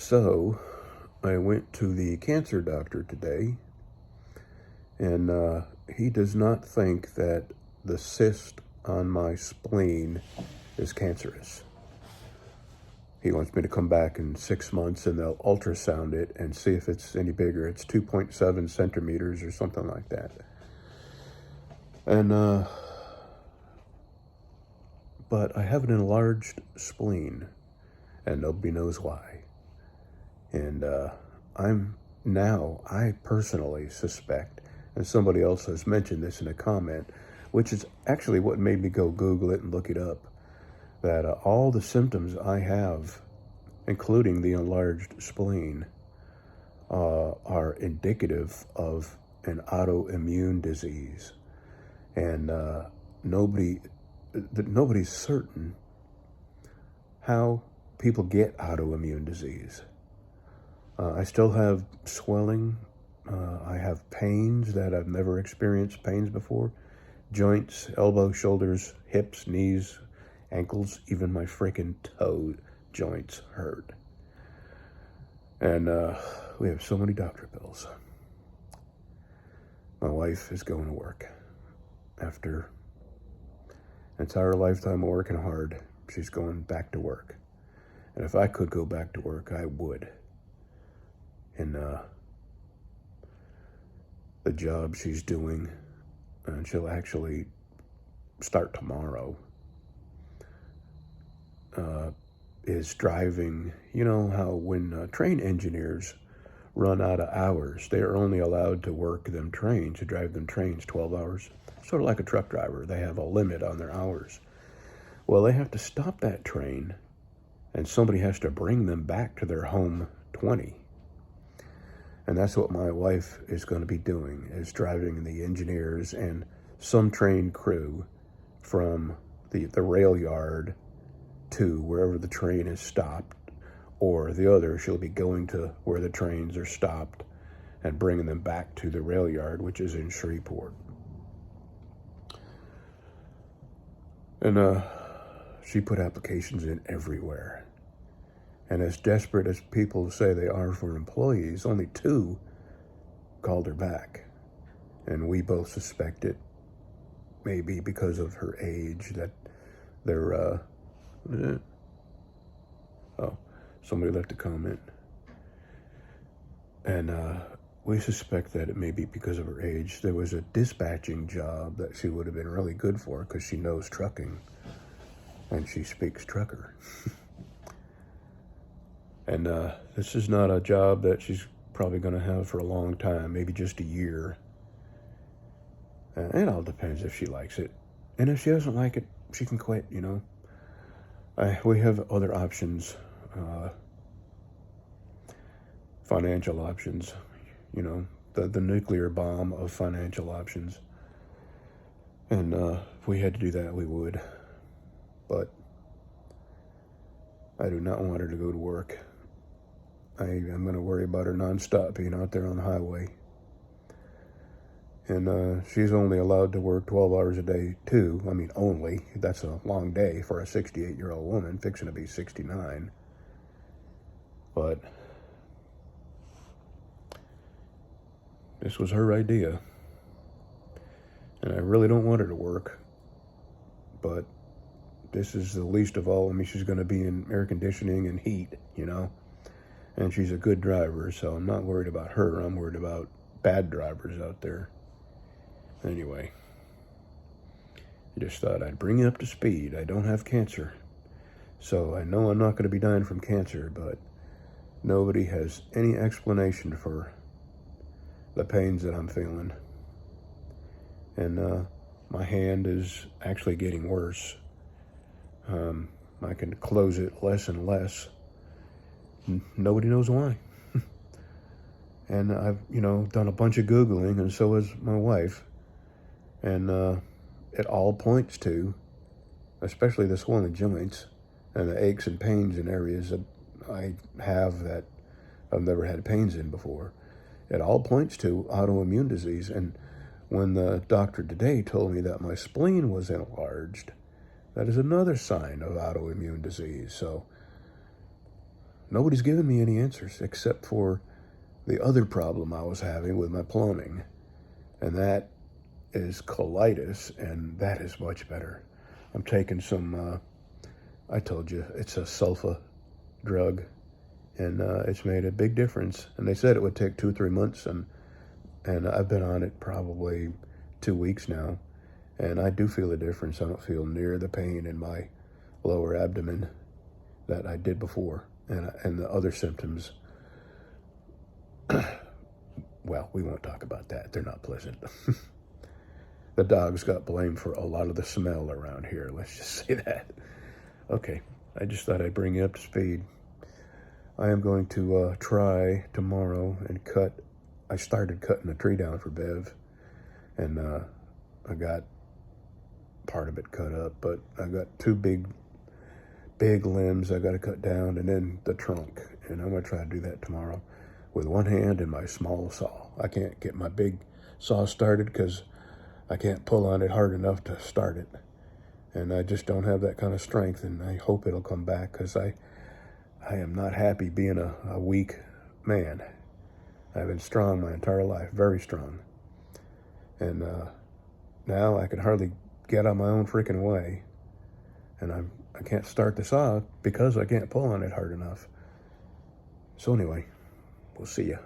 So, I went to the cancer doctor today, and he does not think that the cyst on my spleen is cancerous. He wants me to come back in 6 months and they'll ultrasound it and see if it's any bigger. It's 2.7 centimeters or something like that. And, but I have an enlarged spleen, and nobody knows why. And I personally suspect, and somebody else has mentioned this in a comment, which is actually what made me go Google it and look it up, that all the symptoms I have, including the enlarged spleen, are indicative of an autoimmune disease. And nobody's certain how people get autoimmune disease. I still have swelling. I have pains that I've never experienced pains before. Joints, elbows, shoulders, hips, knees, ankles, even my freaking toe joints hurt. And we have so many doctor bills. My wife is going to work. After an entire lifetime of working hard, she's going back to work. And if I could go back to work, I would. And the job she's doing, and she'll actually start tomorrow, is driving. You know how when train engineers run out of hours, they are only allowed to work them trains, to drive them trains 12 hours. Sort of like a truck driver. They have a limit on their hours. Well, they have to stop that train, and somebody has to bring them back to their home 20. And that's what my wife is going to be doing, is driving the engineers and some train crew from the rail yard to wherever the train is stopped, or the other, she'll be going to where the trains are stopped and bringing them back to the rail yard, which is in Shreveport. And she put applications in everywhere. And as desperate as people say they are for employees, only 2 called her back. And we both suspect it maybe because of her age, that they're, oh, somebody left a comment. And we suspect that it may be because of her age. There was a dispatching job that she would have been really good for because she knows trucking and she speaks trucker. And this is not a job that she's probably going to have for a long time, maybe just a year. It all depends if she likes it. And if she doesn't like it, she can quit, you know. We have other options, financial options, you know, the nuclear bomb of financial options. And if we had to do that, we would. But I do not want her to go to work. I'm going to worry about her nonstop being out there on the highway. And she's only allowed to work 12 hours a day, too. I mean, only. That's a long day for a 68-year-old woman fixing to be 69. But this was her idea. And I really don't want her to work. But this is the least of all. I mean, she's going to be in air conditioning and heat, you know. And she's a good driver, so I'm not worried about her. I'm worried about bad drivers out there. Anyway, I just thought I'd bring you up to speed. I don't have cancer, so I know I'm not going to be dying from cancer, but nobody has any explanation for the pains that I'm feeling. And my hand is actually getting worse. I can close it less and less. Nobody knows why. And I've, done a bunch of Googling, and so has my wife. And it all points to, especially the swollen joints and the aches and pains in areas that I have that I've never had pains in before. It all points to autoimmune disease. And when the doctor today told me that my spleen was enlarged, that is another sign of autoimmune disease. So nobody's given me any answers except for the other problem I was having with my plumbing, and that is colitis, and that is much better. I'm taking some, I told you, it's a sulfa drug, and it's made a big difference. And they said it would take 2 or 3 months, and I've been on it probably 2 weeks now, and I do feel a difference. I don't feel near the pain in my lower abdomen that I did before, and the other symptoms. Well, we won't talk about that. They're not pleasant. The dogs got blamed for a lot of the smell around here. Let's just say that. Okay, I just thought I'd bring you up to speed. I am going to try tomorrow and cut. I started cutting a tree down for Bev, and I got part of it cut up, but I got 2 big limbs I got to cut down, and then the trunk. And I'm going to try to do that tomorrow with one hand and my small saw. I can't get my big saw started because I can't pull on it hard enough to start it. And I just don't have that kind of strength, and I hope it'll come back, because I am not happy being a weak man. I've been strong my entire life, very strong. And now I can hardly get on my own freaking way. And I can't start the saw because I can't pull on it hard enough. So anyway, we'll see ya.